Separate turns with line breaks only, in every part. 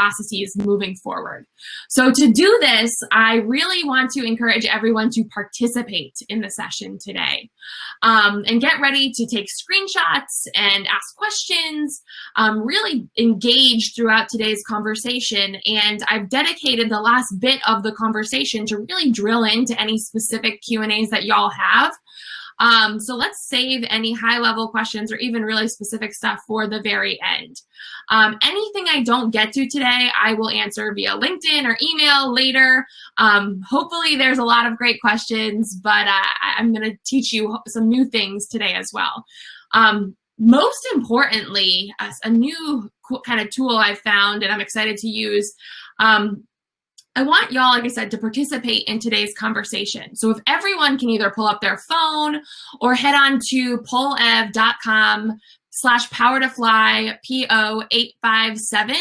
processes moving forward. So to do this, I really want to encourage everyone to participate in the session today, and get ready to take screenshots and ask questions, really engage throughout today's conversation. And I've dedicated the last bit of the conversation to really drill into any specific Q&As that y'all have. So let's save any high-level questions or even really specific stuff for the very end. Anything I don't get to today, I will answer via LinkedIn or email later. Hopefully there's a lot of great questions, but I'm going to teach you some new things today as well. Most importantly, a new kind of tool I found and I'm excited to use, I want y'all, like I said, to participate in today's conversation. So if everyone can either pull up their phone or head on to polev.com/PowerToFly PO857,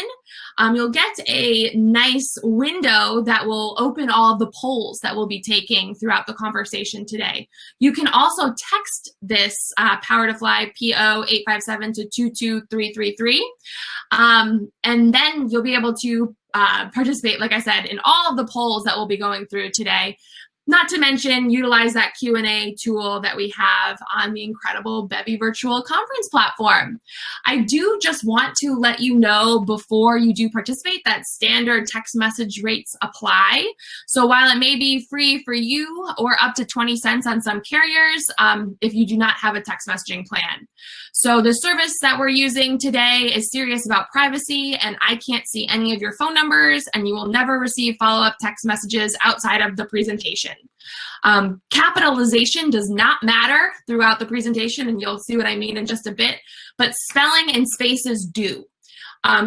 you'll get a nice window that will open all of the polls that we'll be taking throughout the conversation today. You can also text this PowerToFly PO857 to 22333, and then you'll be able to participate, like I said, in all of the polls that we'll be going through today. Not to mention utilize that Q&A tool that we have on the incredible Bevy virtual conference platform. I do just want to let you know before you do participate that standard text message rates apply. So while it may be free for you or up to 20 cents on some carriers, if you do not have a text messaging plan. So the service that we're using today is serious about privacy, and I can't see any of your phone numbers, and you will never receive follow-up text messages outside of the presentation. Capitalization does not matter throughout the presentation, and you'll see what I mean in just a bit, but spelling and spaces do.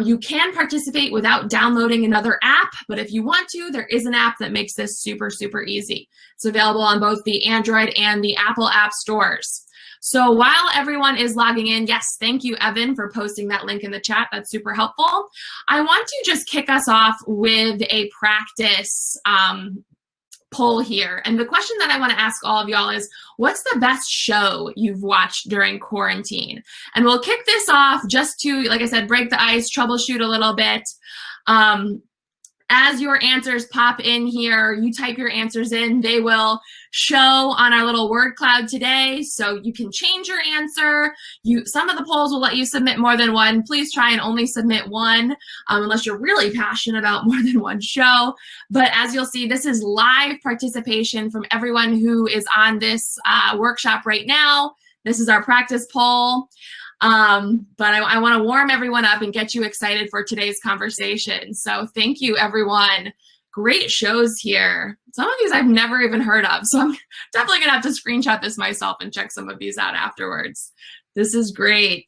You can participate without downloading another app, but if you want to, there is an app that makes this super, super easy. It's available on both the Android and the Apple app stores. So while everyone is logging in, yes, thank you, Evan, for posting that link in the chat. That's super helpful. I want to just kick us off with a practice poll here. And the question that I want to ask all of y'all is, what's the best show you've watched during quarantine? And we'll kick this off just to, like I said, break the ice, troubleshoot a little bit. As your answers pop in here, you type your answers in, they will show on our little word cloud today, so you can change your answer. Some of the polls will let you submit more than one. Please try and only submit one, unless you're really passionate about more than one show. But as you'll see, this is live participation from everyone who is on this workshop right now. This is our practice poll. But I want to warm everyone up and get you excited for today's conversation. So thank you, everyone. Great shows here. Some of these I've never even heard of, so I'm definitely gonna have to screenshot this myself and check some of these out afterwards. This is great.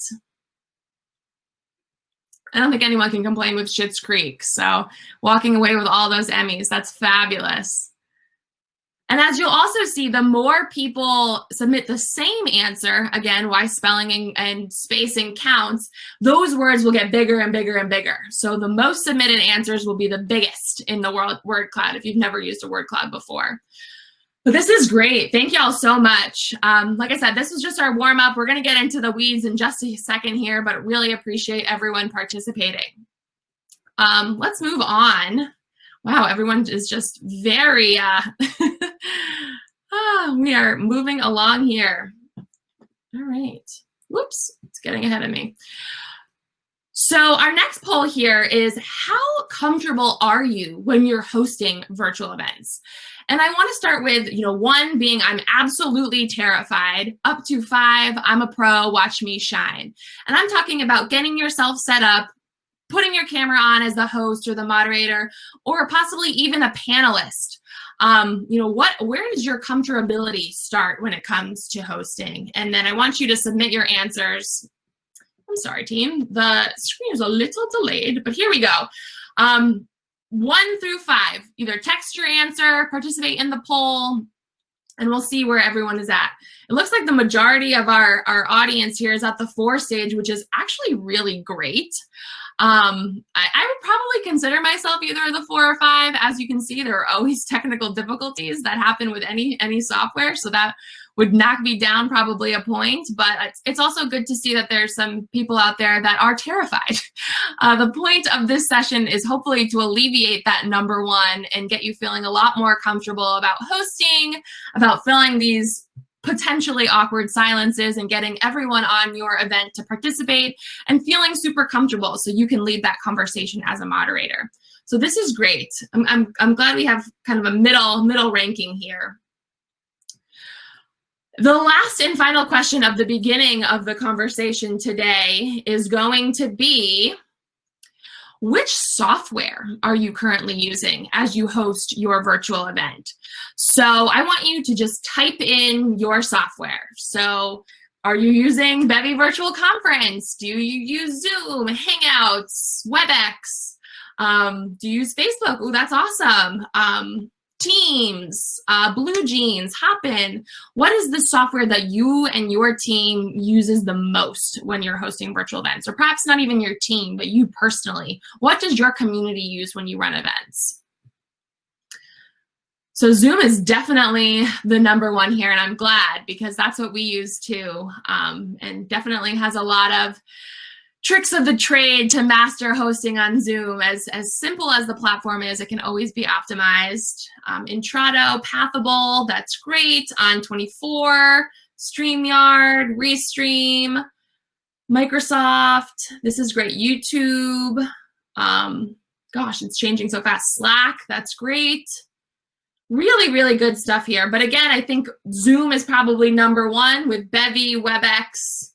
I don't think anyone can complain with Schitt's Creek, so walking away with all those Emmys, that's fabulous. And as you'll also see, the more people submit the same answer, again, why spelling and spacing counts, those words will get bigger and bigger and bigger. So the most submitted answers will be the biggest in the word cloud if you've never used a word cloud before. But this is great. Thank y'all so much. Like I said, this was just our warm up. We're going to get into the weeds in just a second here, but really appreciate everyone participating. Let's move on. Wow, everyone is just very, we are moving along here. All right. Whoops, it's getting ahead of me. So our next poll here is, how comfortable are you when you're hosting virtual events? And I want to start with, 1 being I'm absolutely terrified, up to 5, I'm a pro, watch me shine. And I'm talking about getting yourself set up, putting your camera on as the host or the moderator, or possibly even a panelist. Where does your comfortability start when it comes to hosting? And then I want you to submit your answers. I'm sorry, team. The screen is a little delayed, but here we go. 1 through 5, either text your answer, participate in the poll, and we'll see where everyone is at. It looks like the majority of our audience here is at the 4 stage, which is actually really great. I would probably consider myself either the 4 or 5. As you can see, there are always technical difficulties that happen with any software, so that would knock me down probably a point, but it's also good to see that there's some people out there that are terrified. The point of this session is hopefully to alleviate that number 1 and get you feeling a lot more comfortable about hosting, about filling these potentially awkward silences and getting everyone on your event to participate and feeling super comfortable so you can lead that conversation as a moderator. So this is great. I'm glad we have kind of a middle ranking here. The last and final question of the beginning of the conversation today is going to be, which software are you currently using as you host your virtual event? So I want you to just type in your software. So are you using Bevy Virtual Conference? Do you use Zoom, Hangouts, WebEx? Do you use Facebook? Oh, that's awesome. Teams, Blue Jeans, Hopin. What is the software that you and your team uses the most when you're hosting virtual events? Or perhaps not even your team, but you personally. What does your community use when you run events? So Zoom is definitely the number 1 here, and I'm glad because that's what we use too, and definitely has a lot of tricks of the trade to master hosting on Zoom. As simple as the platform is, it can always be optimized. Intrado, Pathable, that's great. On24, StreamYard, Restream, Microsoft, this is great. YouTube, gosh, it's changing so fast. Slack, that's great. Really, really good stuff here. But again, I think Zoom is probably number 1 with Bevy, WebEx.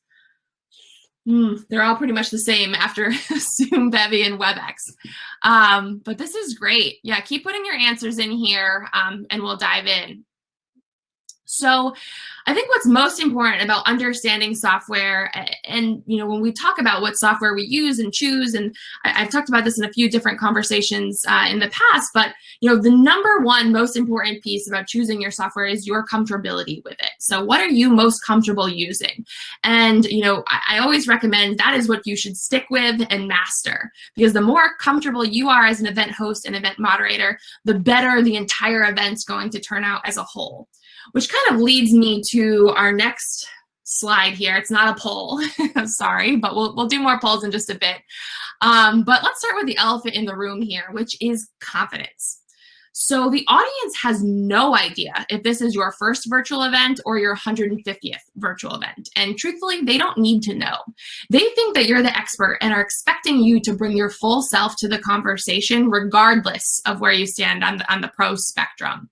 They're all pretty much the same after Zoom, Bevy, and WebEx. But this is great. Yeah, keep putting your answers in here and we'll dive in. So I think what's most important about understanding software, and when we talk about what software we use and choose, and I've talked about this in a few different conversations in the past, but the number 1 most important piece about choosing your software is your comfortability with it. So what are you most comfortable using? And I always recommend that is what you should stick with and master, because the more comfortable you are as an event host and event moderator, the better the entire event's going to turn out as a whole. Which kind of leads me to our next slide here. It's not a poll, I'm sorry, but we'll do more polls in just a bit. But let's start with the elephant in the room here, which is confidence. So the audience has no idea if this is your first virtual event or your 150th virtual event. And truthfully, they don't need to know. They think that you're the expert and are expecting you to bring your full self to the conversation, regardless of where you stand on the pro spectrum.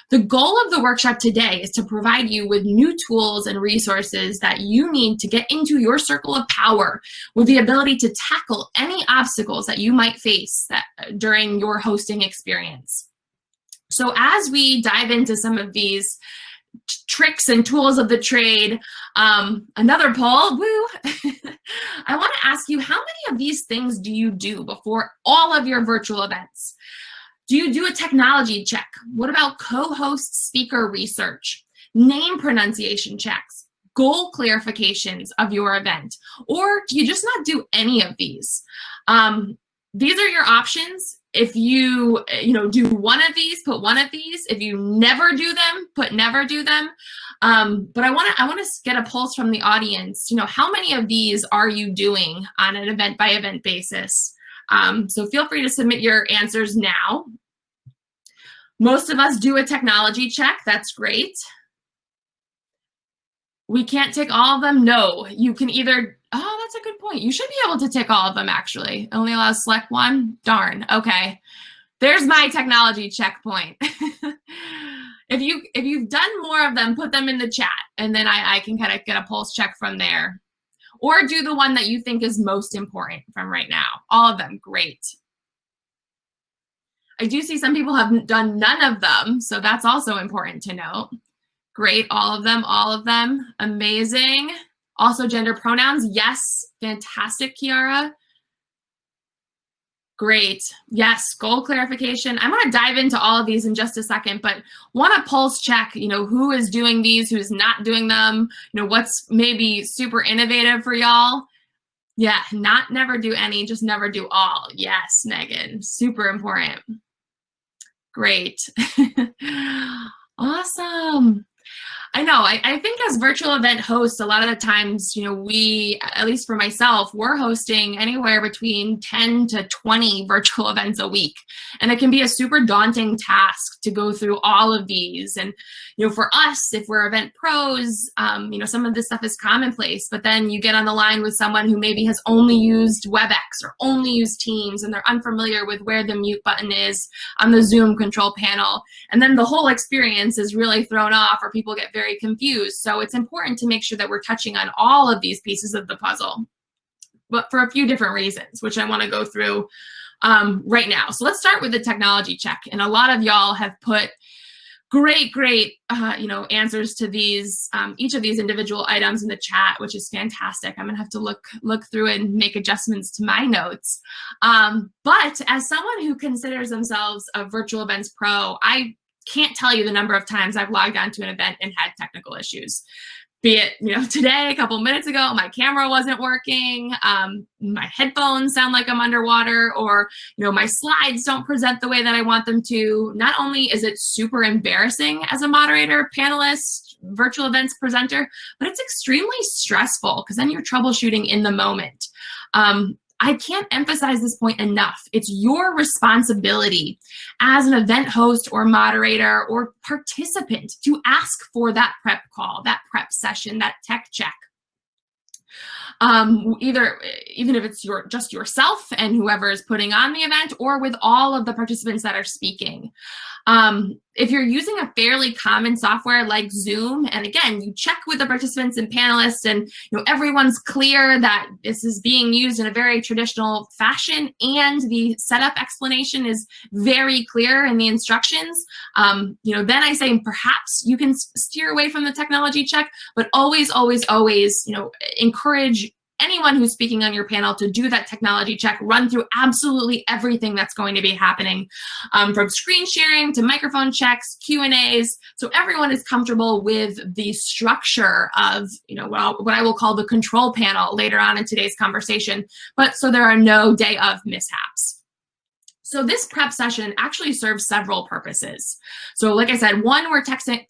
The goal of the workshop today is to provide you with new tools and resources that you need to get into your circle of power with the ability to tackle any obstacles that you might face during your hosting experience. So as we dive into some of these tricks and tools of the trade, another poll, woo! I want to ask you, how many of these things do you do before all of your virtual events? Do you do a technology check? What about co-host speaker research, name pronunciation checks, goal clarifications of your event? Or do you just not do any of these? These are your options. If you do one of these, put one of these. If you never do them, put never do them. But I want to get a pulse from the audience. How many of these are you doing on an event by event basis? So feel free to submit your answers now. Most of us do a technology check. That's great. We can't tick all of them. No, you can either, oh, that's a good point. You should be able to tick all of them, actually. It only allows select one. Darn. Okay. There's my technology checkpoint. If you've done more of them, put them in the chat, and then I can kind of get a pulse check from there. Or do the one that you think is most important from right now. All of them, great. I do see some people have done none of them, so that's also important to note. Great, all of them, amazing. Also gender pronouns, yes, fantastic, Kiara. Great, yes, goal clarification. I'm gonna dive into all of these in just a second, but want to pulse check, who is doing these, who's not doing them, what's maybe super innovative for y'all. Yeah, not never do any, just never do all. Yes, Megan, super important. Great. Awesome. I know. I think as virtual event hosts, a lot of the times, we, at least for myself, we're hosting anywhere between 10 to 20 virtual events a week. And it can be a super daunting task to go through all of these. And, for us, if we're event pros, some of this stuff is commonplace, but then you get on the line with someone who maybe has only used WebEx or only used Teams, and they're unfamiliar with where the mute button is on the Zoom control panel. And then the whole experience is really thrown off, or people get very confused. So it's important to make sure that we're touching on all of these pieces of the puzzle, but for a few different reasons, which I want to go through right now. So let's start with the technology check. And a lot of y'all have put great answers to these, each of these individual items in the chat, which is fantastic. I'm gonna have to look through and make adjustments to my notes. But as someone who considers themselves a virtual events pro, I can't tell you the number of times I've logged onto an event and had technical issues. Be it, today, a couple minutes ago, my camera wasn't working, my headphones sound like I'm underwater, or, my slides don't present the way that I want them to. Not only is it super embarrassing as a moderator, panelist, virtual events presenter, but it's extremely stressful because then you're troubleshooting in the moment. I can't emphasize this point enough. It's your responsibility as an event host or moderator or participant to ask for that prep call, that prep session, that tech check. Even if it's just yourself and whoever is putting on the event, or with all of the participants that are speaking. If you're using a fairly common software like Zoom, and again, you check with the participants and panelists, and everyone's clear that this is being used in a very traditional fashion, and the setup explanation is very clear in the instructions, then I say perhaps you can steer away from the technology check, but always, encourage anyone who's speaking on your panel to do that technology check, run through absolutely everything that's going to be happening, from screen sharing to microphone checks, Q&As, so everyone is comfortable with the structure of what I will call the control panel later on in today's conversation, but so there are no day of mishaps. So this prep session actually serves several purposes. So like I said, one, we're testing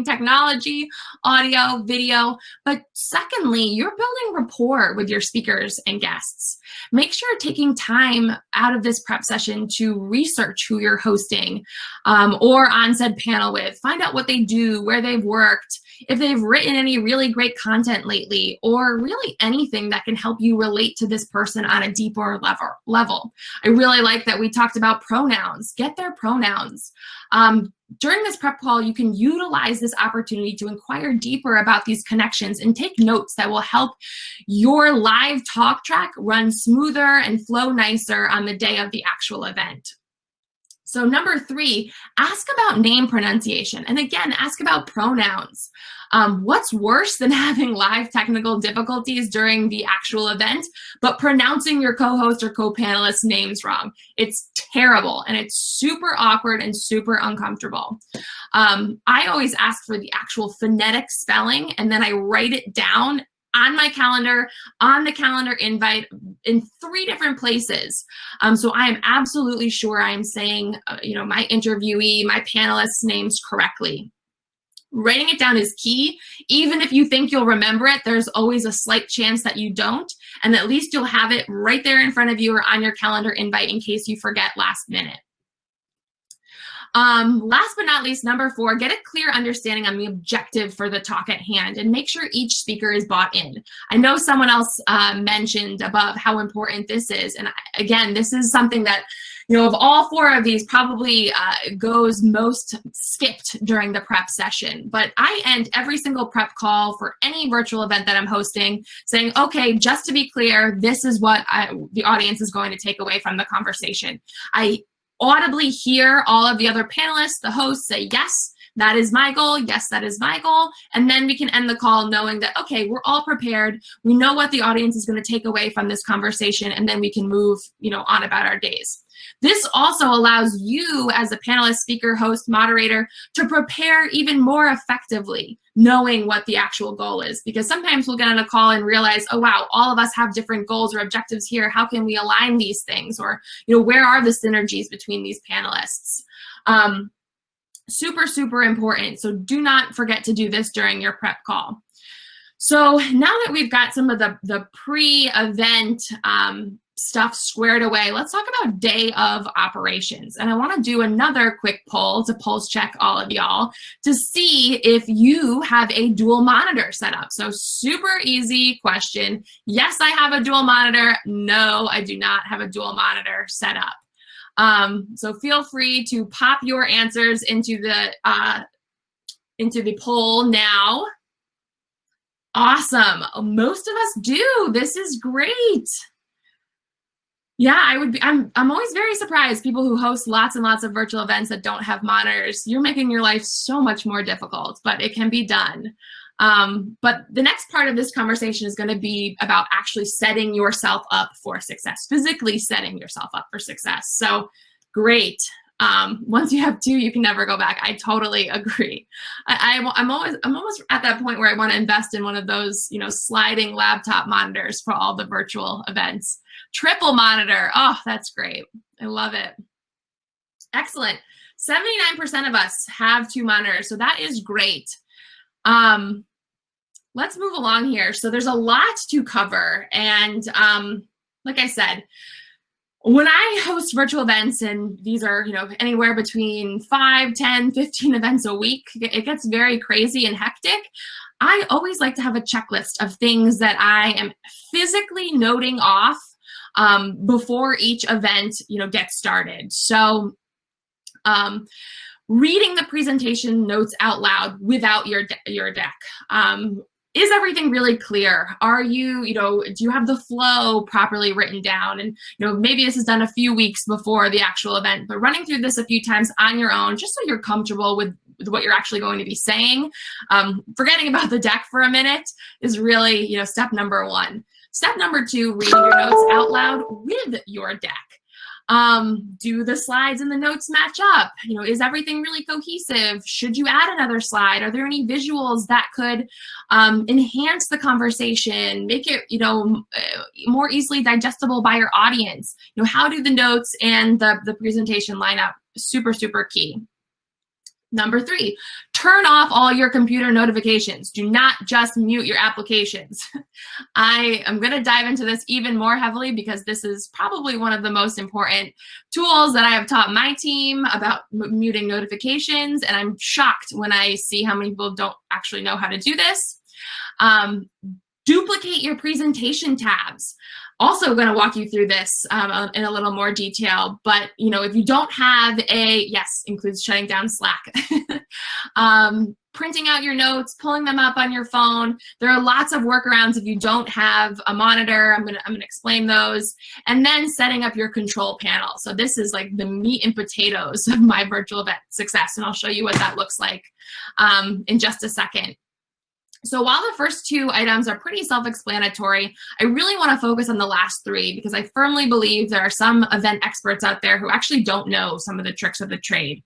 technology, audio, video, but secondly, you're building rapport with your speakers and guests. Make sure taking time out of this prep session to research who you're hosting or on said panel with. Find out what they do, where they've worked, if they've written any really great content lately, or really anything that can help you relate to this person on a deeper level. I really like that we talked about pronouns. Get their pronouns. During this prep call, you can utilize this opportunity to inquire deeper about these connections and take notes that will help your live talk track run smoother and flow nicer on the day of the actual event. So number 3, ask about name pronunciation. And again, ask about pronouns. What's worse than having live technical difficulties during the actual event, but pronouncing your co-host or co-panelist names wrong? It's terrible, and it's super awkward and super uncomfortable. I always ask for the actual phonetic spelling, and then I write it down on my calendar, on the calendar invite, in 3 different places. So I am absolutely sure I am saying, my interviewee, my panelists' names correctly. Writing it down is key. Even if you think you'll remember it, there's always a slight chance that you don't, and at least you'll have it right there in front of you or on your calendar invite in case you forget last minute. Last but not least, number 4, get a clear understanding on the objective for the talk at hand and make sure each speaker is bought in. I know someone else mentioned above how important this is. And again, this is something that, of all 4 of these probably goes most skipped during the prep session. But I end every single prep call for any virtual event that I'm hosting saying, okay, just to be clear, this is what the audience is going to take away from the conversation. I audibly hear all of the other panelists, the hosts, say, yes, that is my goal. Yes, that is my goal. And then we can end the call knowing that, okay, we're all prepared. We know what the audience is going to take away from this conversation, and then we can move, on about our days. This also allows you as a panelist, speaker, host, moderator to prepare even more effectively, knowing what the actual goal is. Because sometimes we'll get on a call and realize, oh wow, all of us have different goals or objectives here. How can we align these things? Or, where are the synergies between these panelists? Super, super important. So do not forget to do this during your prep call. So now that we've got some of the pre-event stuff squared away, let's talk about day of operations. And I want to do another quick poll to pulse check all of y'all to see if you have a dual monitor set up. So super easy question. Yes, I have a dual monitor. No, I do not have a dual monitor set up. So feel free to pop your answers into the poll now. Awesome. Most of us do. This is great. Yeah, I'm always very surprised. People who host lots and lots of virtual events that don't have monitors, you're making your life so much more difficult, but it can be done. But the next part of this conversation is going to be about actually setting yourself up for success, physically setting yourself up for success. So great. Once you have two, you can never go back. I totally agree. I'm almost at that point where I want to invest in one of those, sliding laptop monitors for all the virtual events. Triple monitor. Oh, that's great. I love it. Excellent. 79% of us have two monitors, so that is great. Let's move along here. So there's a lot to cover. And like I said, when I host virtual events, and these are, anywhere between 5, 10, 15 events a week, it gets very crazy and hectic. I always like to have a checklist of things that I am physically noting off before each event, gets started. So reading the presentation notes out loud without your deck. Is everything really clear? Are you, do you have the flow properly written down? And, maybe this is done a few weeks before the actual event, but running through this a few times on your own, just so you're comfortable with what you're actually going to be saying. Forgetting about the deck for a minute is really, step number one. Step number two, reading your notes out loud with your deck. Do the slides and the notes match up? Is everything really cohesive? Should you add another slide? Are there any visuals that could enhance the conversation, make it, more easily digestible by your audience? How do the notes and the presentation line up? Super, super key. Number three, turn off all your computer notifications. Do not just mute your applications. I am going to dive into this even more heavily because this is probably one of the most important tools that I have taught my team about muting notifications. And I'm shocked when I see how many people don't actually know how to do this. Duplicate your presentation tabs. Also going to walk you through this in a little more detail, but if you don't have yes, includes shutting down Slack. Printing out your notes, pulling them up on your phone. There are lots of workarounds if you don't have a monitor. I'm gonna explain those. And then setting up your control panel. So this is like the meat and potatoes of my virtual event success, and I'll show you what that looks like in just a second. So while the first two items are pretty self-explanatory, I really want to focus on the last three because I firmly believe there are some event experts out there who actually don't know some of the tricks of the trade.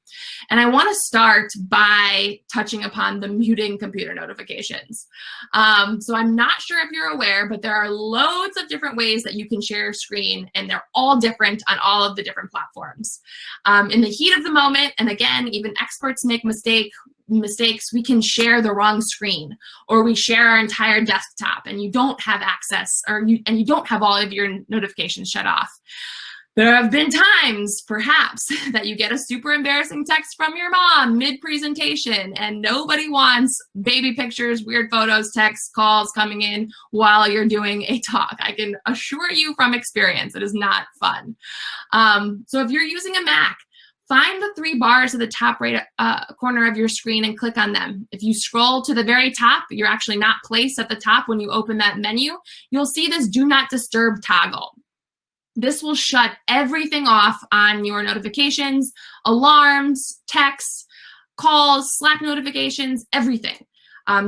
And I want to start by touching upon the muting computer notifications. So I'm not sure if you're aware, but there are loads of different ways that you can share your screen, and they're all different on all of the different platforms. In the heat of the moment, and again, even experts make mistakes, we can share the wrong screen, or we share our entire desktop and you don't have access, and you don't have all of your notifications shut off. There have been times, perhaps, that you get a super embarrassing text from your mom mid-presentation and nobody wants baby pictures, weird photos, texts, calls coming in while you're doing a talk. I can assure you from experience, it is not fun. So if you're using a Mac, find the three bars at the top right corner of your screen and click on them. If you scroll to the very top, you're actually not placed at the top when you open that menu, you'll see this Do Not Disturb toggle. This will shut everything off on your notifications, alarms, texts, calls, Slack notifications, everything.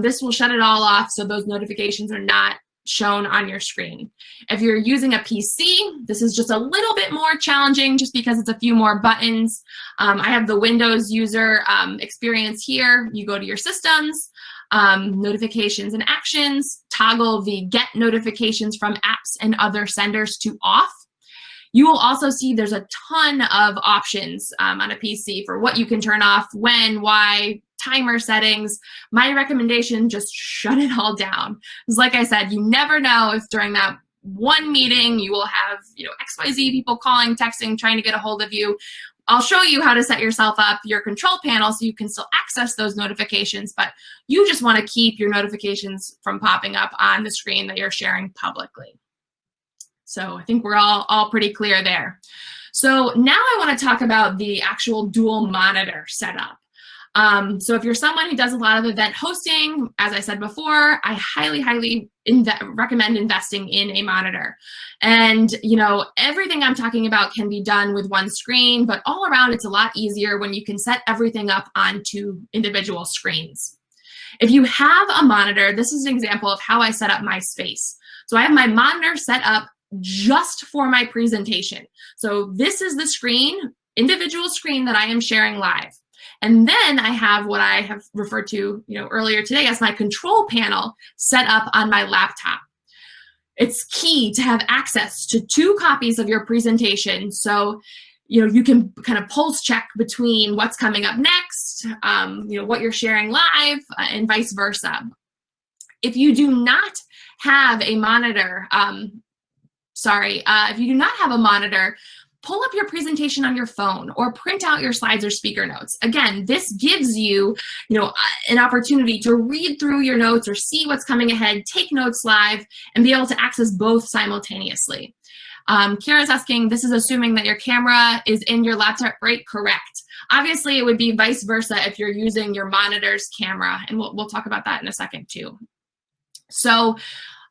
This will shut it all off so those notifications are not shown on your screen. If you're using a PC, this is just a little bit more challenging just because it's a few more buttons. I have the Windows user experience here. You go to your systems, notifications and actions, toggle the get notifications from apps and other senders to off. You will also see there's a ton of options on a PC for what you can turn off, when, why, timer settings. My recommendation, just shut it all down. Because like I said, you never know if during that one meeting you will have, XYZ people calling, texting, trying to get a hold of you. I'll show you how to set yourself up your control panel so you can still access those notifications, but you just want to keep your notifications from popping up on the screen that you're sharing publicly. So I think we're all pretty clear there. So now I want to talk about the actual dual monitor setup. So if you're someone who does a lot of event hosting, as I said before, I highly recommend investing in a monitor. And everything I'm talking about can be done with one screen, but all around it's a lot easier when you can set everything up onto individual screens. If you have a monitor, this is an example of how I set up my space. So I have my monitor set up just for my presentation. So this is the screen, individual screen that I am sharing live. And then I have what I have referred to earlier today as my control panel set up on my laptop. It's key to have access to 2 copies of your presentation. So you can kind of pulse check between what's coming up next, what you're sharing live, and vice versa. If you do not have a monitor, if you do not have a monitor, pull up your presentation on your phone or print out your slides or speaker notes. Again, this gives you, an opportunity to read through your notes or see what's coming ahead, take notes live, and be able to access both simultaneously. Kira's asking, this is assuming that your camera is in your laptop, right? Correct. Obviously, it would be vice versa if you're using your monitor's camera, and we'll talk about that in a second too. So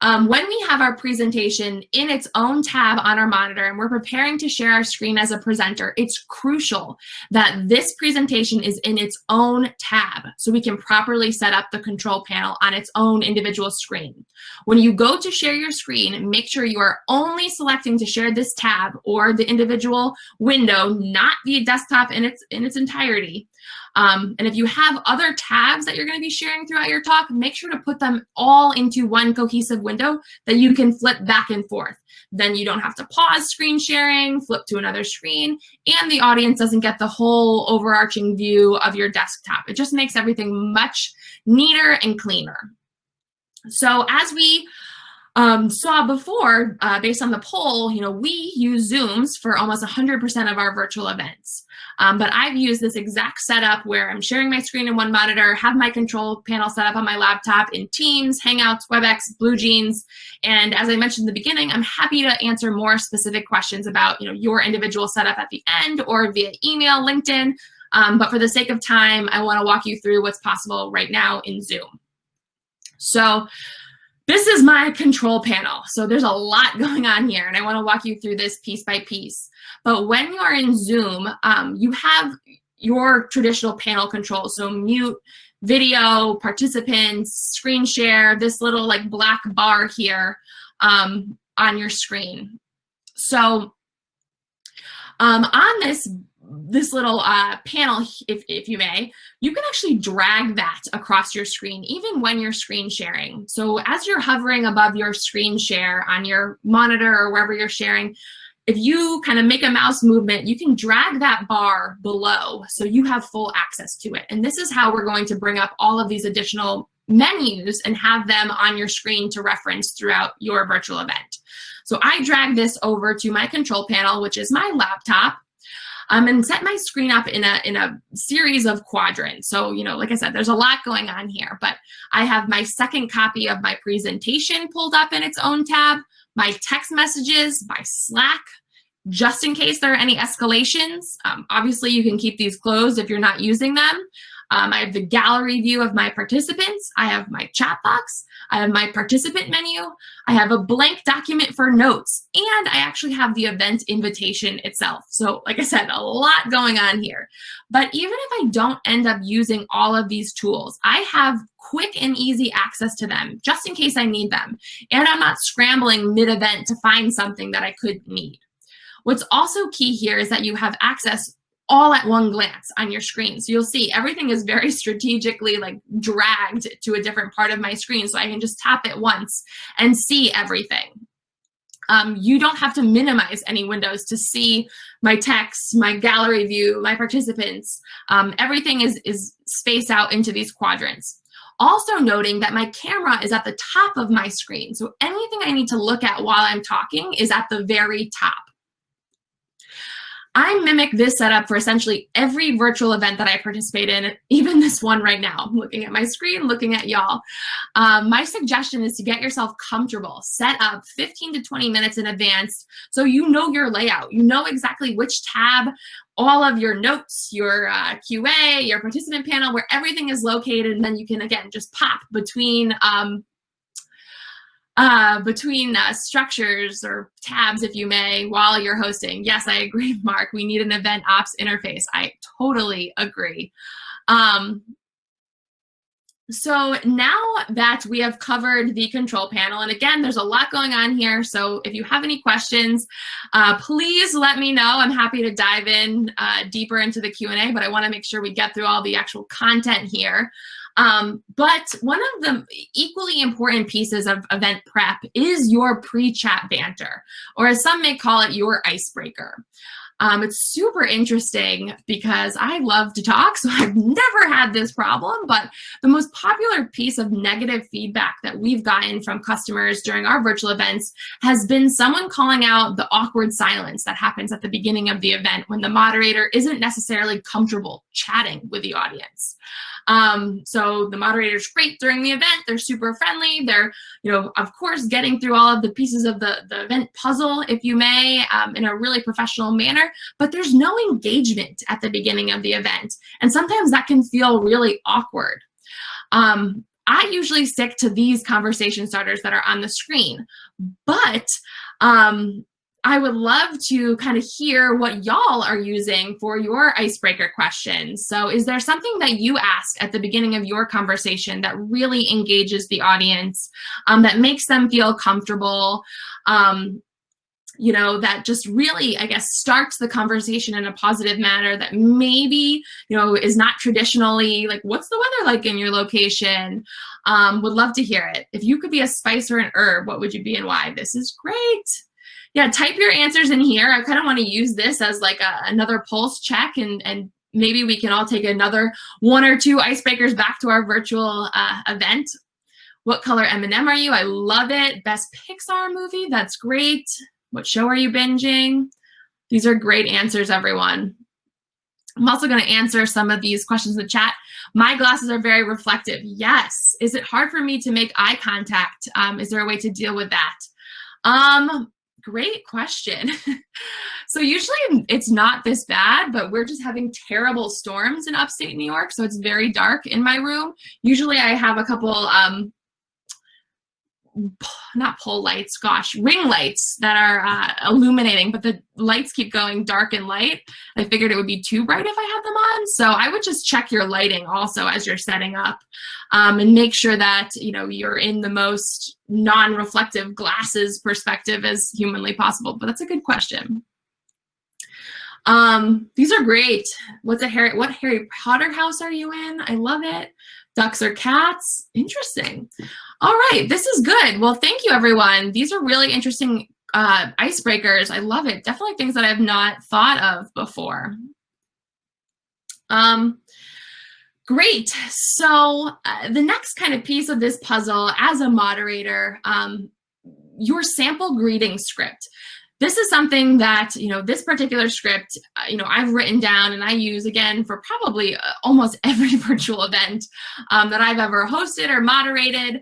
when we have our presentation in its own tab on our monitor and we're preparing to share our screen as a presenter, it's crucial that this presentation is in its own tab so we can properly set up the control panel on its own individual screen. When you go to share your screen, make sure you are only selecting to share this tab or the individual window, not the desktop in its entirety. And if you have other tabs that you're going to be sharing throughout your talk, make sure to put them all into one cohesive window that you can flip back and forth. Then you don't have to pause screen sharing, flip to another screen, and the audience doesn't get the whole overarching view of your desktop. It just makes everything much neater and cleaner. So as we saw before, based on the poll, we use Zooms for almost 100% of our virtual events. But I've used this exact setup where I'm sharing my screen in one monitor, have my control panel set up on my laptop in Teams, Hangouts, WebEx, BlueJeans. And as I mentioned in the beginning, I'm happy to answer more specific questions about your individual setup at the end or via email, LinkedIn. But for the sake of time, I want to walk you through what's possible right now in Zoom. So this is my control panel. So there's a lot going on here, and I want to walk you through this piece by piece. But when you're in Zoom, you have your traditional panel controls. So mute, video, participants, screen share, this little black bar here on your screen. So on this little panel, if you may, you can actually drag that across your screen, even when you're screen sharing. So as you're hovering above your screen share on your monitor or wherever you're sharing, if you kind of make a mouse movement, you can drag that bar below so you have full access to it. And this is how we're going to bring up all of these additional menus and have them on your screen to reference throughout your virtual event. So I drag this over to my control panel, which is my laptop. And set my screen up in a series of quadrants. So, like I said, there's a lot going on here, but I have my second copy of my presentation pulled up in its own tab, my text messages, my Slack, just in case there are any escalations. Obviously, you can keep these closed if you're not using them. I have the gallery view of my participants. I have my chat box. I have my participant menu. I have a blank document for notes, and I actually have the event invitation itself. So like I said, a lot going on here. But even if I don't end up using all of these tools, I have quick and easy access to them just in case I need them. And I'm not scrambling mid-event to find something that I could need. What's also key here is that you have access all at one glance on your screen. So you'll see everything is very strategically like dragged to a different part of my screen, so I can just tap it once and see everything. You don't have to minimize any windows to see my text, my gallery view, my participants. Everything is spaced out into these quadrants. Also noting that my camera is at the top of my screen, so anything I need to look at while I'm talking is at the very top. I mimic this setup for essentially every virtual event that I participate in, even this one right now. I'm looking at my screen, looking at y'all. My suggestion is to get yourself comfortable. Set up 15 to 20 minutes in advance so you know your layout. You know exactly which tab, all of your notes, your QA, your participant panel, where everything is located, and then you can, again, just pop between structures or tabs, if you may, while you're hosting. Yes, I agree, Mark. We need an event ops interface. I totally agree. So now that we have covered the control panel, and again, there's a lot going on here, so if you have any questions, please let me know. I'm happy to dive in deeper into the Q&A, but I want to make sure we get through all the actual content here. But one of the equally important pieces of event prep is your pre-chat banter, or as some may call it, your icebreaker. It's super interesting because I love to talk, so I've never had this problem, but the most popular piece of negative feedback that we've gotten from customers during our virtual events has been someone calling out the awkward silence that happens at the beginning of the event when the moderator isn't necessarily comfortable chatting with the audience. So the moderator's great during the event. They're super friendly. They're, of course, getting through all of the pieces of the event puzzle, if you may, in a really professional manner, but there's no engagement at the beginning of the event. And sometimes that can feel really awkward. I usually stick to these conversation starters that are on the screen, but I would love to kind of hear what y'all are using for your icebreaker questions. So is there something that you ask at the beginning of your conversation that really engages the audience, that makes them feel comfortable, that just really, I guess, starts the conversation in a positive manner that maybe, is not traditionally like, what's the weather like in your location? Would love to hear it. If you could be a spice or an herb, what would you be and why? This is great. Yeah, type your answers in here. I kind of want to use this as like another pulse check, and maybe we can all take another 1 or 2 icebreakers back to our virtual event. What color M&M are you? I love it. Best Pixar movie? That's great. What show are you binging? These are great answers, everyone. I'm also going to answer some of these questions in the chat. My glasses are very reflective. Yes. Is it hard for me to make eye contact? Is there a way to deal with that? Great question. So usually it's not this bad, but we're just having terrible storms in upstate New York, so it's very dark in my room. Usually I have a couple, not pole lights, gosh, ring lights that are illuminating, but the lights keep going dark and light. I figured it would be too bright if I had them on. So I would just check your lighting also as you're setting up, and make sure that, you're in the most non-reflective glasses perspective as humanly possible. But that's a good question. These are great. What Harry Potter house are you in? I love it. Ducks or cats? Interesting. All right, this is good. Well, thank you, everyone. These are really interesting icebreakers. I love it. Definitely things that I have not thought of before. Great. So the next kind of piece of this puzzle as a moderator, your sample greeting script. This is something that, this particular script, I've written down and I use, again, for probably almost every virtual event that I've ever hosted or moderated.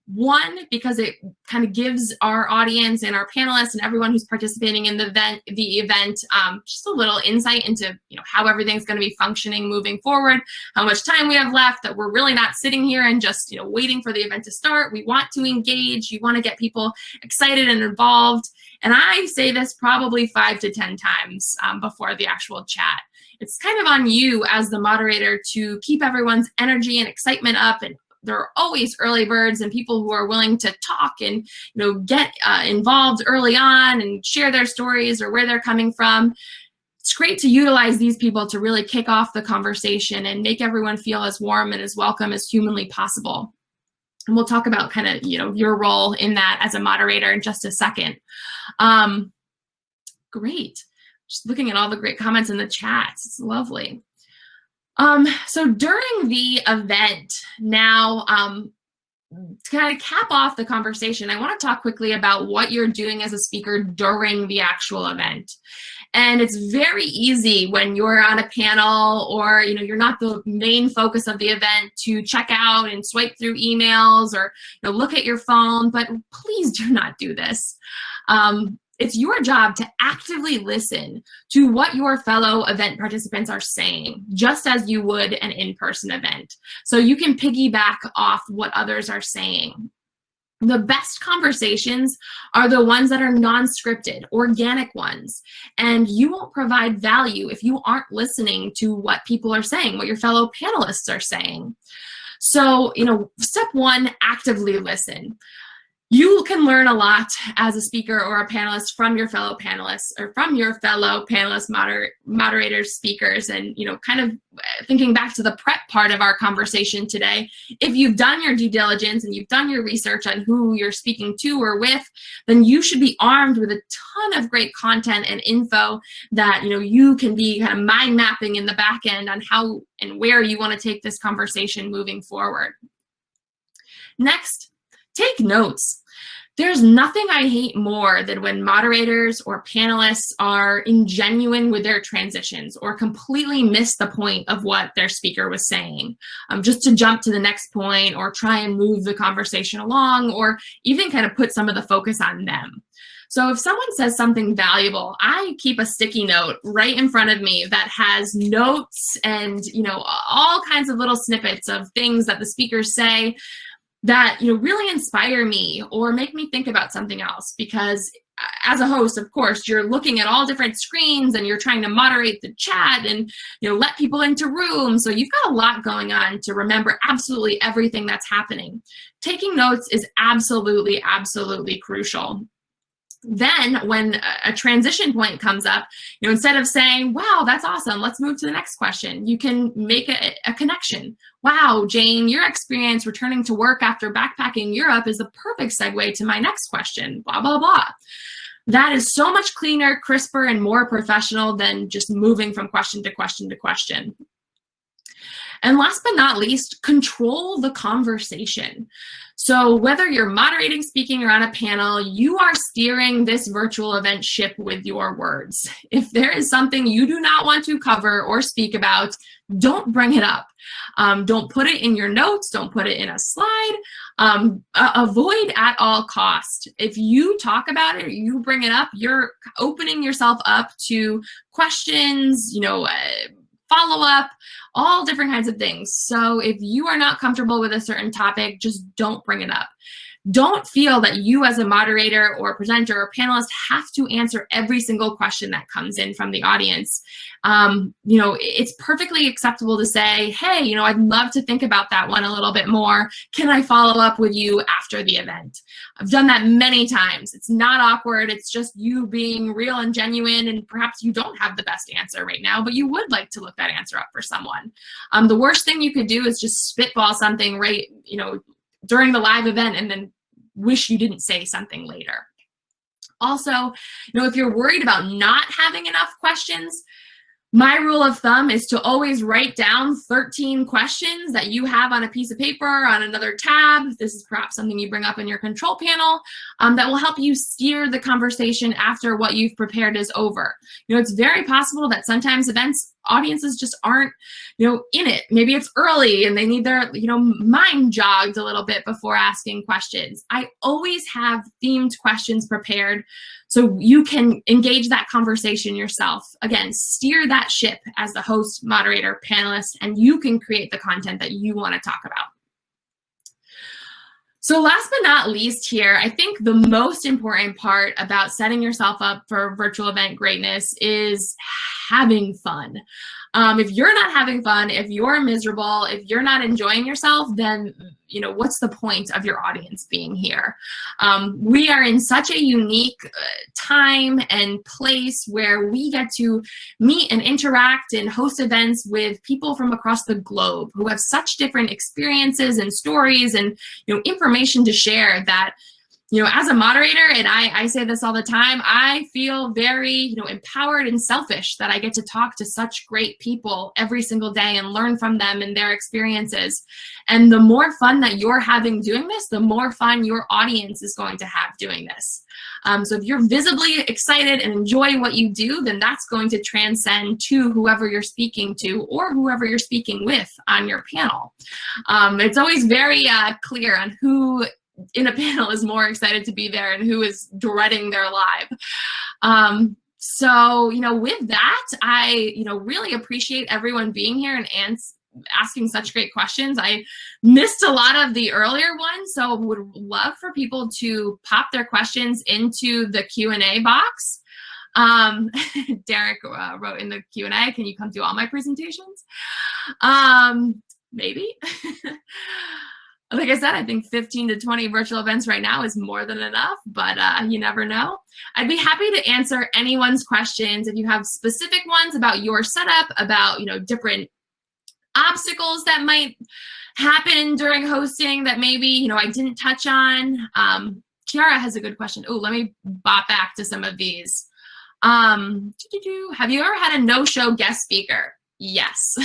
One, because it kind of gives our audience and our panelists and everyone who's participating in the event just a little insight into how everything's going to be functioning moving forward, how much time we have left, that we're really not sitting here and just waiting for the event to start. We want to engage. You want to get people excited and involved. And I say this probably 5 to 10 times before the actual chat. It's kind of on you as the moderator to keep everyone's energy and excitement up. And there are always early birds and people who are willing to talk and get involved early on and share their stories or where they're coming from. It's great to utilize these people to really kick off the conversation and make everyone feel as warm and as welcome as humanly possible. And we'll talk about kind of your role in that as a moderator in just a second. Great. Just looking at all the great comments in the chats. It's lovely. So during the event now, to kind of cap off the conversation, I want to talk quickly about what you're doing as a speaker during the actual event. And it's very easy when you're on a panel or you're not the main focus of the event to check out and swipe through emails or look at your phone, but please do not do this. It's your job to actively listen to what your fellow event participants are saying, just as you would an in-person event. So you can piggyback off what others are saying. The best conversations are the ones that are non-scripted, organic ones. And you won't provide value if you aren't listening to what people are saying, what your fellow panelists are saying. So, step one, actively listen. You can learn a lot as a speaker or a panelist from your fellow panelists or from your fellow panelists, moderators, speakers, and kind of thinking back to the prep part of our conversation today. If you've done your due diligence and you've done your research on who you're speaking to or with, then you should be armed with a ton of great content and info that you can be kind of mind mapping in the back end on how and where you want to take this conversation moving forward. Next, take notes. There's nothing I hate more than when moderators or panelists are ingenuine with their transitions or completely miss the point of what their speaker was saying, just to jump to the next point or try and move the conversation along or even kind of put some of the focus on them. So if someone says something valuable, I keep a sticky note right in front of me that has notes and all kinds of little snippets of things that the speakers say that really inspire me or make me think about something else. Because as a host, of course, you're looking at all different screens and you're trying to moderate the chat and let people into rooms. So you've got a lot going on to remember absolutely everything that's happening. Taking notes is absolutely, absolutely crucial. Then when a transition point comes up, instead of saying, wow, that's awesome, let's move to the next question, you can make a connection. Wow, Jane, your experience returning to work after backpacking Europe is the perfect segue to my next question, blah, blah, blah. That is so much cleaner, crisper, and more professional than just moving from question to question to question. And last but not least, control the conversation. So whether you're moderating, speaking, or on a panel, you are steering this virtual event ship with your words. If there is something you do not want to cover or speak about, don't bring it up. Don't put it in your notes. Don't put it in a slide. Avoid at all cost. If you talk about it or you bring it up, you're opening yourself up to questions, follow-up, all different kinds of things. So if you are not comfortable with a certain topic, just don't bring it up. Don't feel that you as a moderator or presenter or panelist have to answer every single question that comes in from the audience. It's perfectly acceptable to say, hey, I'd love to think about that one a little bit more. Can I follow up with you after the event? I've done that many times. It's not awkward. It's just you being real and genuine, and perhaps you don't have the best answer right now, but you would like to look that answer up for someone. The worst thing you could do is just spitball something right, during the live event and then wish you didn't say something later. Also, if you're worried about not having enough questions, my rule of thumb is to always write down 13 questions that you have on a piece of paper, on another tab. This is perhaps something you bring up in your control panel that will help you steer the conversation after what you've prepared is over. It's very possible that sometimes events audiences just aren't, in it. Maybe it's early and they need their, mind jogged a little bit before asking questions. I always have themed questions prepared so you can engage that conversation yourself. Again, steer that ship as the host, moderator, panelist, and you can create the content that you want to talk about. So last but not least here, I think the most important part about setting yourself up for virtual event greatness is having fun. If you're not having fun, if you're miserable, if you're not enjoying yourself, then what's the point of your audience being here? We are in such a unique time and place where we get to meet and interact and host events with people from across the globe who have such different experiences and stories and information to share that as a moderator, and I say this all the time, I feel very, empowered and selfish that I get to talk to such great people every single day and learn from them and their experiences. And the more fun that you're having doing this, the more fun your audience is going to have doing this. So if you're visibly excited and enjoying what you do, then that's going to transcend to whoever you're speaking to or whoever you're speaking with on your panel. It's always very clear on who in a panel is more excited to be there and who is dreading their live. So, with that, I, really appreciate everyone being here and asking such great questions. I missed a lot of the earlier ones, so would love for people to pop their questions into the Q&A box. Derek wrote in the Q&A, can you come do all my presentations? Maybe. Like I said, I think 15 to 20 virtual events right now is more than enough, but you never know. I'd be happy to answer anyone's questions. If you have specific ones about your setup, about different obstacles that might happen during hosting that maybe I didn't touch on. Kiara has a good question. Oh, let me bop back to some of these. Have you ever had a no-show guest speaker? Yes.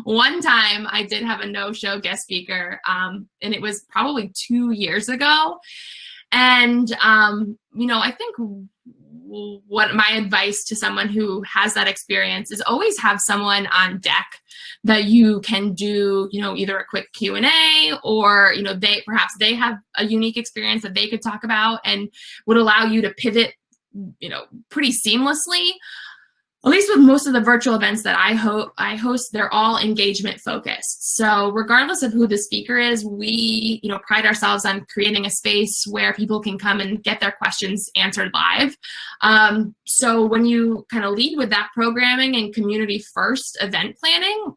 One time I did have a no-show guest speaker, and it was probably 2 years ago. And, I think what my advice to someone who has that experience is always have someone on deck that you can do, either a quick Q&A or, perhaps they have a unique experience that they could talk about and would allow you to pivot, pretty seamlessly. At least with most of the virtual events that I host, they're all engagement focused. So regardless of who the speaker is, we pride ourselves on creating a space where people can come and get their questions answered live. So when you kind of lead with that programming and community first event planning,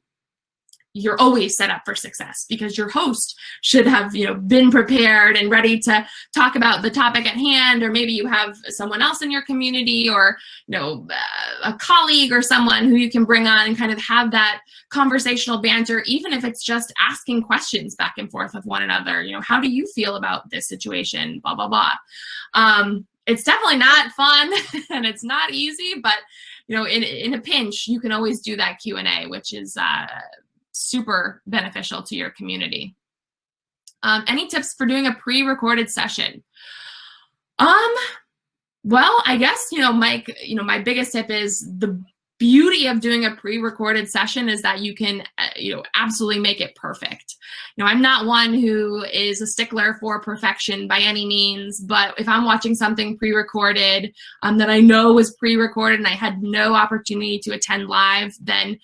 you're always set up for success because your host should have, been prepared and ready to talk about the topic at hand, or maybe you have someone else in your community or, a colleague or someone who you can bring on and kind of have that conversational banter, even if it's just asking questions back and forth with one another. How do you feel about this situation? Blah, blah, blah. It's definitely not fun and it's not easy, but, in a pinch, you can always do that Q&A, which is, super beneficial to your community. Any tips for doing a pre-recorded session? Well, I guess, Mike, my biggest tip is the beauty of doing a pre-recorded session is that you can, absolutely make it perfect. I'm not one who is a stickler for perfection by any means, but if I'm watching something pre-recorded that I know was pre-recorded and I had no opportunity to attend live, then,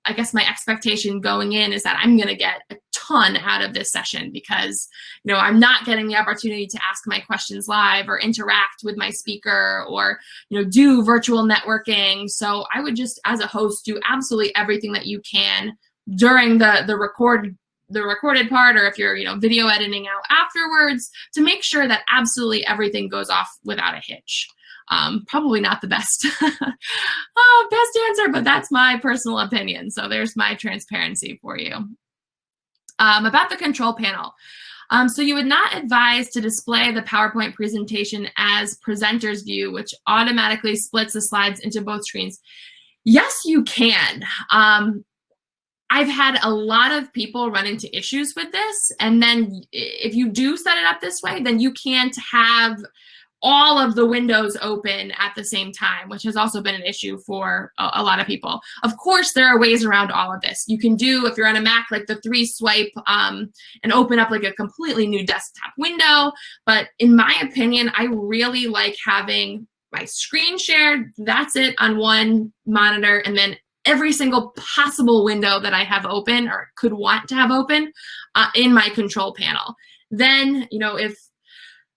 I guess my expectation going in is that I'm going to get a ton out of this session because, I'm not getting the opportunity to ask my questions live or interact with my speaker or, do virtual networking. So I would just, as a host, do absolutely everything that you can during the recorded part, or if you're, video editing out afterwards, to make sure that absolutely everything goes off without a hitch. Probably not the best, best answer, but that's my personal opinion. So there's my transparency for you. About the control panel. So you would not advise to display the PowerPoint presentation as presenter's view, which automatically splits the slides into both screens. Yes, you can. I've had a lot of people run into issues with this. And then if you do set it up this way, then you can't have all of the windows open at the same time, which has also been an issue for a lot of people. Of course, there are ways around all of this. You can do, if you're on a Mac, like the 3-swipe and open up like a completely new desktop window. But in my opinion, I really like having my screen shared, that's it, on one monitor, and then every single possible window that I have open or could want to have open in my control panel. Then, if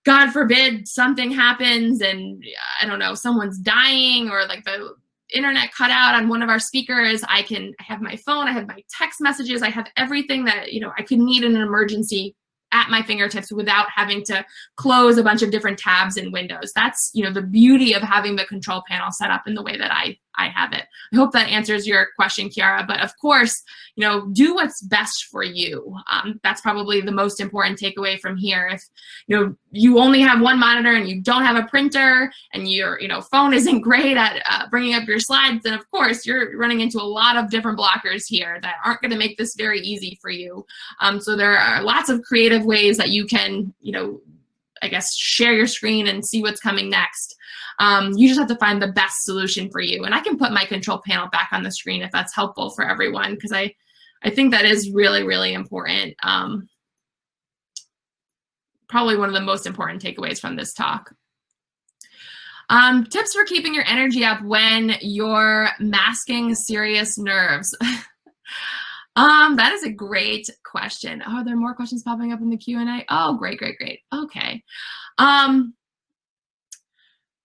God forbid something happens and I don't know, someone's dying or like the internet cut out on one of our speakers, I have my phone, I have my text messages, I have everything that, I could need in an emergency at my fingertips without having to close a bunch of different tabs and windows. That's, the beauty of having the control panel set up in the way that I have it. I hope that answers your question, Kiara. But of course, do what's best for you. That's probably the most important takeaway from here. If, you only have one monitor and you don't have a printer and your, phone isn't great at bringing up your slides, then of course you're running into a lot of different blockers here that aren't going to make this very easy for you. So there are lots of creative ways that you can, I guess, share your screen and see what's coming next. You just have to find the best solution for you. And I can put my control panel back on the screen if that's helpful for everyone, because I think that is really, really important. Probably one of the most important takeaways from this talk. Tips for keeping your energy up when you're masking serious nerves. That is a great question. Oh, are there more questions popping up in the Q&A? Oh, great, great, great. Okay.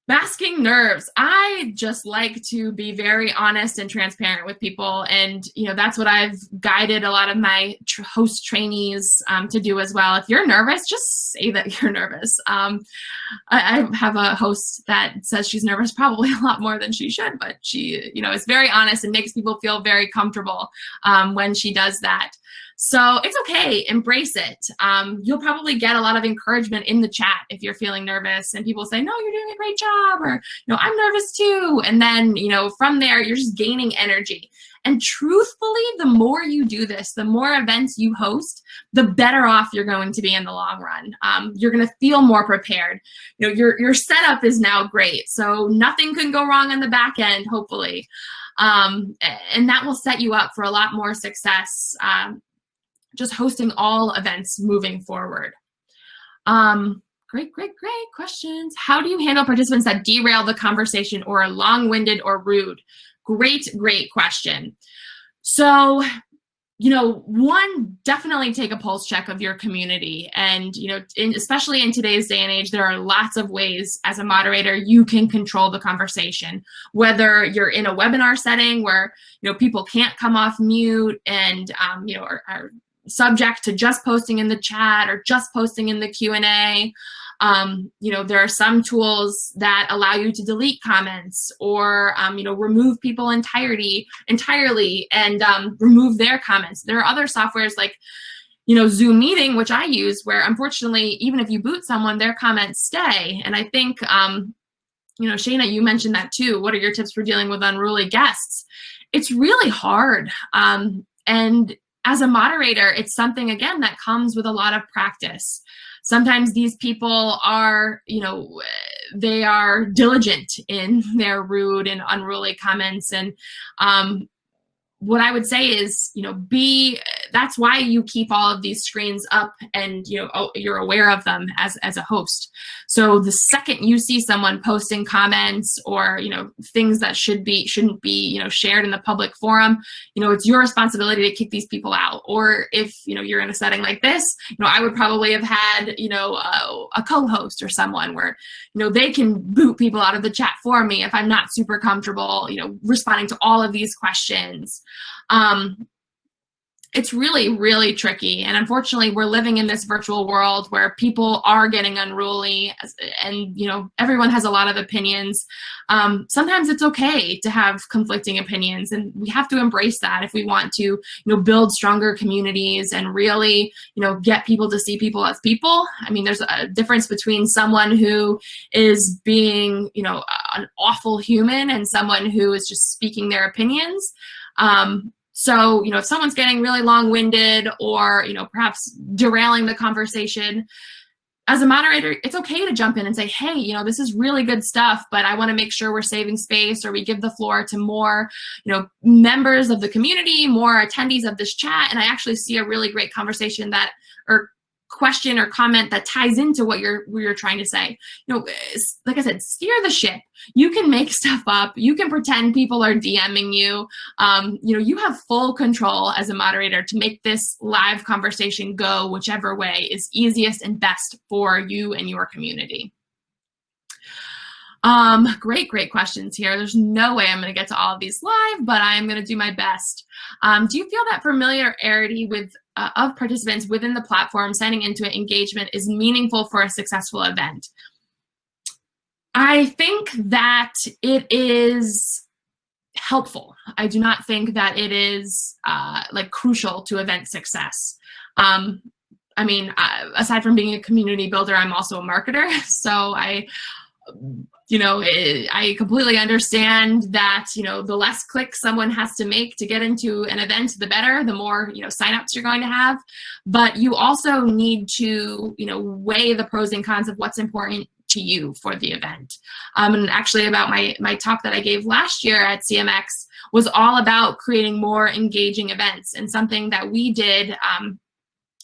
Masking nerves. I just like to be very honest and transparent with people. And, that's what I've guided a lot of my host trainees to do as well. If you're nervous, just say that you're nervous. I have a host that says she's nervous probably a lot more than she should, but she, is very honest and makes people feel very comfortable when she does that. So it's okay, embrace it. You'll probably get a lot of encouragement in the chat if you're feeling nervous and people say, no, you're doing a great job, or, I'm nervous too. And then, from there, you're just gaining energy. And truthfully, the more you do this, the more events you host, the better off you're going to be in the long run. You're going to feel more prepared. Your setup is now great. So nothing can go wrong on the back end, hopefully. And that will set you up for a lot more success just hosting all events moving forward. Great, great, great questions. How do you handle participants that derail the conversation or are long-winded or rude? Great, great question. So, one, definitely take a pulse check of your community. And, especially in today's day and age, there are lots of ways as a moderator you can control the conversation, whether you're in a webinar setting where, people can't come off mute and, are subject to just posting in the chat or just posting in the Q&A. There are some tools that allow you to delete comments or, remove people entirely and remove their comments. There are other softwares like, Zoom Meeting, which I use, where unfortunately, even if you boot someone, their comments stay. And I think, Shayna, you mentioned that too. What are your tips for dealing with unruly guests? It's really hard. And as a moderator, it's something, again, that comes with a lot of practice. Sometimes these people are, they are diligent in their rude and unruly comments. And what I would say is, that's why you keep all of these screens up and, you're aware of them as a host. So the second you see someone posting comments or, things that shouldn't be, shared in the public forum, it's your responsibility to kick these people out. Or if, you're in a setting like this, I would probably have had, a co-host or someone where, they can boot people out of the chat for me if I'm not super comfortable, responding to all of these questions. It's really, really tricky. And unfortunately, we're living in this virtual world where people are getting unruly and, everyone has a lot of opinions. Sometimes it's okay to have conflicting opinions, and we have to embrace that if we want to, build stronger communities and really, get people to see people as people. I mean, there's a difference between someone who is being, an awful human and someone who is just speaking their opinions. So, if someone's getting really long-winded or, perhaps derailing the conversation, as a moderator, it's okay to jump in and say, hey, you know, this is really good stuff, but I want to make sure we're saving space, or we give the floor to more, you know, members of the community, more attendees of this chat. And I actually see a really great conversation that, or question or comment that ties into what you're trying to say. You know, like I said, steer the ship. You can make stuff up. You can pretend people are DMing you. You know, you have full control as a moderator to make this live conversation go whichever way is easiest and best for you and your community. Great questions here. There's no way I'm going to get to all of these live, but I'm going to do my best. Do you feel that familiarity with of participants within the platform signing into it, engagement is meaningful for a successful event? I think that it is helpful. I do not think that it is like crucial to event success. I mean, aside from being a community builder, I'm also a marketer, so you know, I completely understand that, you know, the less clicks someone has to make to get into an event, the better, the more, you know, signups you're going to have. But you also need to, you know, weigh the pros and cons of what's important to you for the event. And actually about my talk that I gave last year at CMX was all about creating more engaging events, and something that we did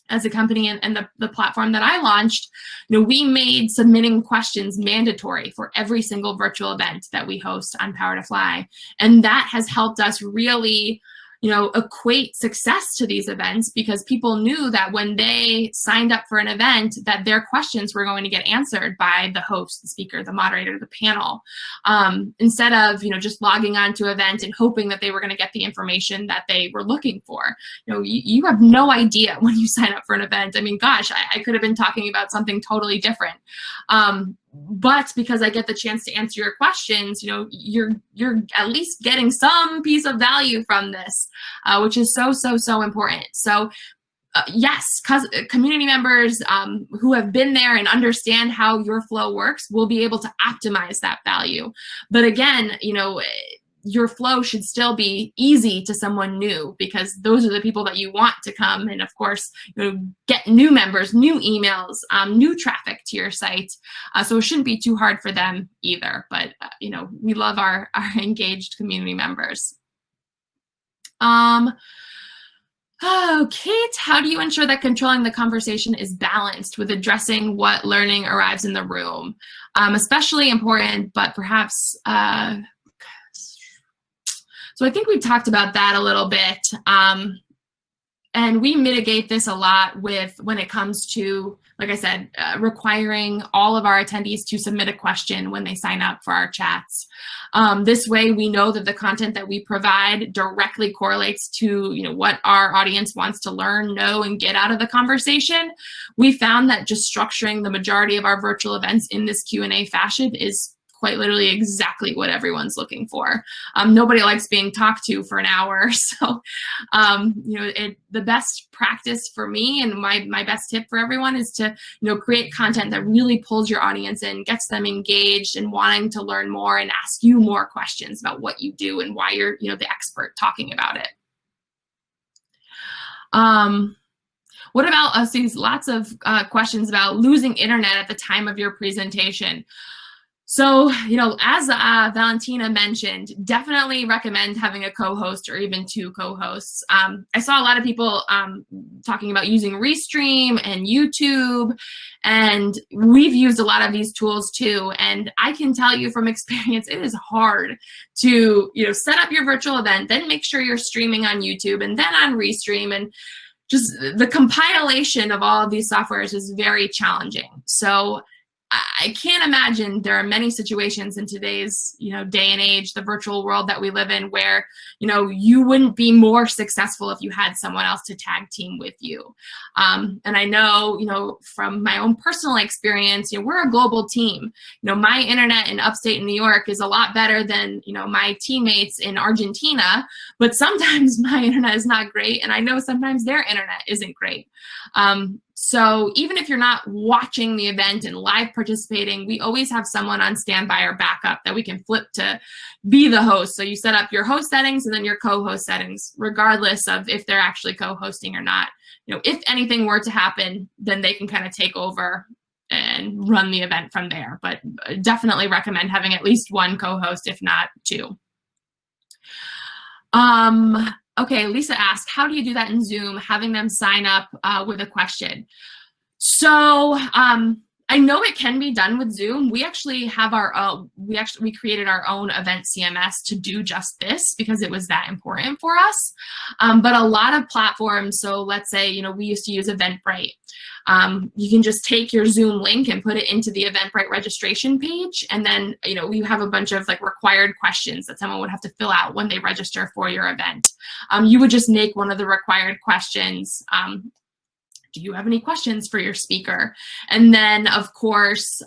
as a company and the platform that I launched, you know, we made submitting questions mandatory for every single virtual event that we host on PowerToFly. And that has helped us really, you know, equate success to these events, because people knew that when they signed up for an event, that their questions were going to get answered by the host, the speaker, the moderator, the panel, instead of, you know, just logging on to an event and hoping that they were going to get the information that they were looking for. You know, you have no idea when you sign up for an event. I mean, gosh, I could have been talking about something totally different. But because I get the chance to answer your questions, you know, you're at least getting some piece of value from this, which is so important. So yes, community members who have been there and understand how your flow works will be able to optimize that value. But again, you know, your flow should still be easy to someone new, because those are the people that you want to come and, of course, you know, get new members, new emails, new traffic to your site. So it shouldn't be too hard for them either. But you know, we love our engaged community members. Oh, Kate, how do you ensure that controlling the conversation is balanced with addressing what learning arrives in the room? Especially important, but perhaps so I think we talked about that a little bit, and we mitigate this a lot when it comes to, like I said, requiring all of our attendees to submit a question when they sign up for our chats. This way, we know that the content that we provide directly correlates to, you know, what our audience wants to learn, know, and get out of the conversation. We found that just structuring the majority of our virtual events in this Q&A fashion is quite literally exactly what everyone's looking for. Nobody likes being talked to for an hour. So, you know, the best practice for me and my best tip for everyone is to, you know, create content that really pulls your audience in, gets them engaged and wanting to learn more and ask you more questions about what you do and why you're, you know, the expert talking about it. What about us? These lots of questions about losing internet at the time of your presentation. So, you know, as Valentina mentioned, definitely recommend having a co-host or even two co-hosts. I saw a lot of people talking about using Restream and YouTube, and we've used a lot of these tools too. And I can tell you from experience, it is hard to, you know, set up your virtual event, then make sure you're streaming on YouTube and then on Restream, and just the compilation of all of these softwares is very challenging. So I can't imagine there are many situations in today's, you know, day and age, the virtual world that we live in, where, you know, you wouldn't be more successful if you had someone else to tag team with you. And I know, you know, from my own personal experience, you know, we're a global team. You know, my internet in upstate New York is a lot better than, you know, my teammates in Argentina, but sometimes my internet is not great, and I know sometimes their internet isn't great. So even if you're not watching the event and live participating, we always have someone on standby or backup that we can flip to be the host. So you set up your host settings and then your co-host settings, regardless of if they're actually co-hosting or not. You know, if anything were to happen, then they can kind of take over and run the event from there. But definitely recommend having at least one co-host, if not two. Okay, Lisa asked, how do you do that in Zoom, having them sign up with a question? So I know it can be done with Zoom. We actually have our we created our own event CMS to do just this because it was that important for us. But a lot of platforms, so let's say, we used to use Eventbrite. You can just take your Zoom link and put it into the Eventbrite registration page. And then, you have a bunch of required questions that someone would have to fill out when they register for your event. You would just make one of the required questions. Do you have any questions for your speaker? And then, of course,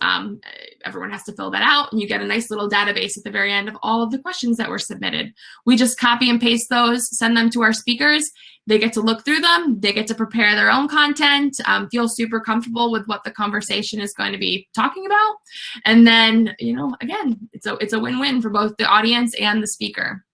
everyone has to fill that out, and you get a nice little database at the very end of all of the questions that were submitted. We just copy and paste those, send them to our speakers. They get to look through them. They get to prepare their own content, feel super comfortable with what the conversation is going to be talking about. And then, again, it's a win-win for both the audience and the speaker.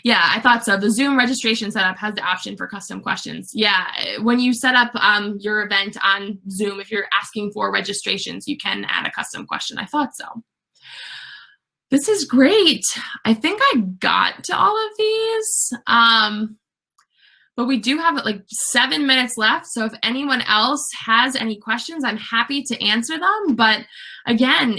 Yeah, I thought so. The Zoom registration setup has the option for custom questions. Yeah, when you set up your event on Zoom, if you're asking for registrations, you can add a custom question. I thought so. This is great. I think I got to all of these. But we do have 7 minutes left. So if anyone else has any questions, I'm happy to answer them. But again,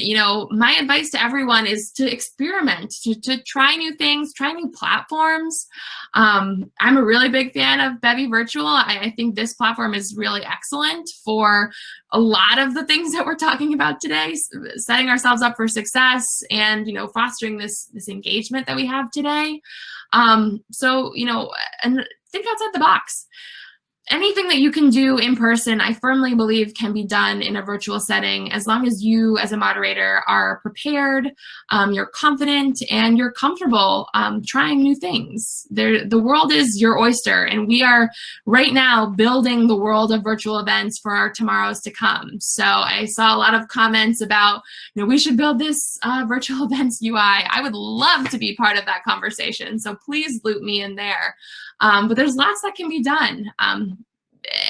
my advice to everyone is to experiment, to try new things, try new platforms. I'm a really big fan of Bevy Virtual. I think this platform is really excellent for a lot of the things that we're talking about today, setting ourselves up for success and, fostering this engagement that we have today. So, and think outside the box. Anything that you can do in person, I firmly believe can be done in a virtual setting as long as you as a moderator are prepared, you're confident, and you're comfortable trying new things. The world is your oyster, and we are right now building the world of virtual events for our tomorrows to come. So I saw a lot of comments about, we should build this virtual events UI. I would love to be part of that conversation, so please loop me in there. But there's lots that can be done.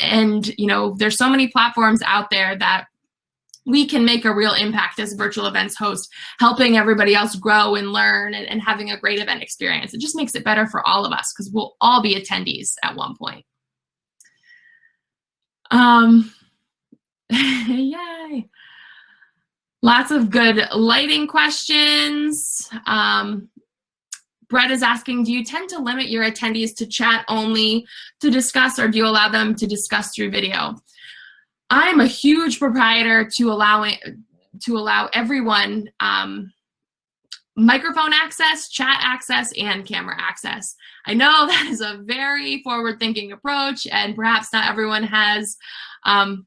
And, there's so many platforms out there that we can make a real impact as virtual events host, helping everybody else grow and learn and having a great event experience. It just makes it better for all of us because we'll all be attendees at one point. Yay. Lots of good lighting questions. Brett is asking, do you tend to limit your attendees to chat only to discuss, or do you allow them to discuss through video? I'm a huge proprietor to allow everyone microphone access, chat access, and camera access. I know that is a very forward-thinking approach, and perhaps not everyone has, as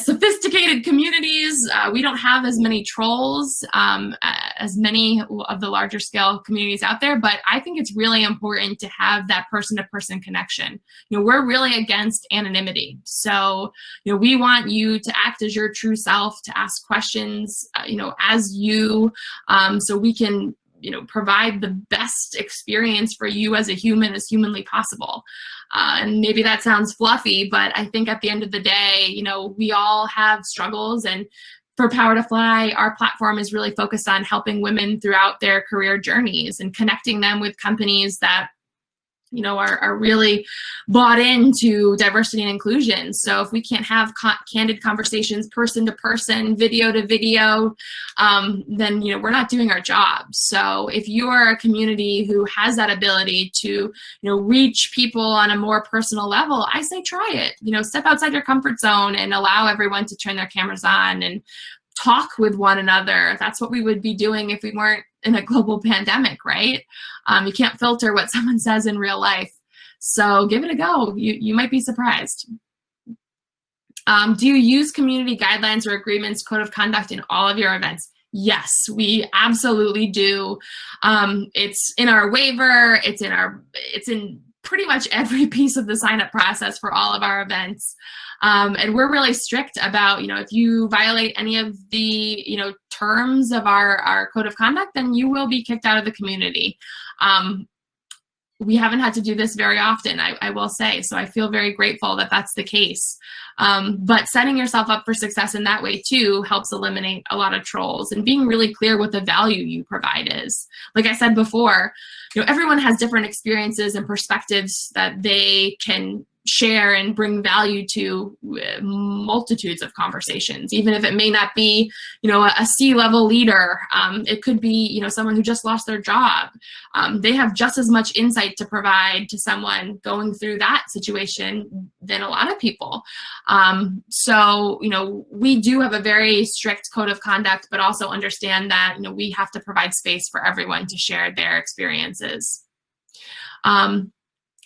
sophisticated communities. We don't have as many trolls as many of the larger scale communities out there, but I think it's really important to have that person-to-person connection. We're really against anonymity. So, we want you to act as your true self, to ask questions, as you, so we can, provide the best experience for you as a human as humanly possible. And maybe that sounds fluffy, but I think at the end of the day, we all have struggles. And for PowerToFly, our platform is really focused on helping women throughout their career journeys and connecting them with companies that are really bought into diversity and inclusion. So if we can't have candid conversations, person to person, video to video, then we're not doing our job. So if you are a community who has that ability to reach people on a more personal level, I say try it. Step outside your comfort zone and allow everyone to turn their cameras on and talk with one another. That's what we would be doing if we weren't in a global pandemic, right? You can't filter what someone says in real life. So give it a go. You might be surprised. Do you use community guidelines or agreements, code of conduct in all of your events? Yes, we absolutely do. It's in our waiver. It's in pretty much every piece of the sign-up process for all of our events. And we're really strict about, if you violate any of the, terms of our code of conduct, then you will be kicked out of the community. we haven't had to do this very often, I will say. So I feel very grateful that that's the case. But setting yourself up for success in that way too helps eliminate a lot of trolls, and being really clear what the value you provide is. Like I said before, everyone has different experiences and perspectives that they can share and bring value to multitudes of conversations, even if it may not be, a C-level leader. It could be, someone who just lost their job. They have just as much insight to provide to someone going through that situation than a lot of people. So, we do have a very strict code of conduct, but also understand that, we have to provide space for everyone to share their experiences.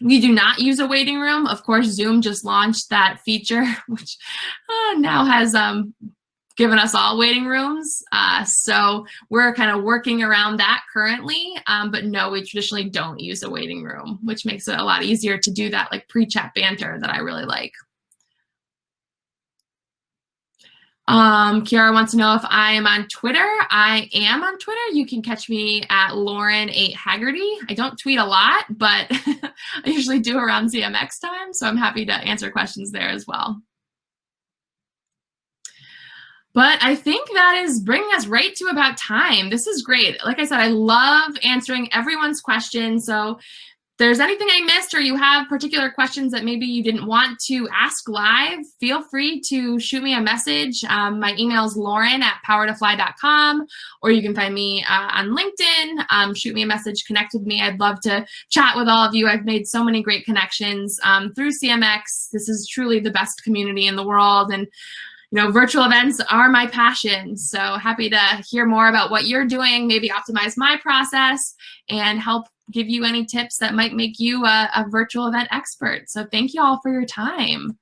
We do not use a waiting room. Of course, Zoom just launched that feature, which now has given us all waiting rooms. So we're kind of working around that currently. But no, we traditionally don't use a waiting room, which makes it a lot easier to do that like pre-chat banter that I really like. Kiara wants to know if I am on Twitter. I am on Twitter. You can catch me at Lauren8Hagerty. I don't tweet a lot, but I usually do around CMX time, so I'm happy to answer questions there as well. But I think that is bringing us right to about time. This is great. Like I said, I love answering everyone's questions. So if there's anything I missed, or you have particular questions that maybe you didn't want to ask live, feel free to shoot me a message. My email is lauren@powertofly.com, or you can find me on LinkedIn. Shoot me a message, connect with me. I'd love to chat with all of you. I've made so many great connections through CMX. This is truly the best community in the world, and virtual events are my passion. So happy to hear more about what you're doing, maybe optimize my process, and help give you any tips that might make you a virtual event expert. So thank you all for your time.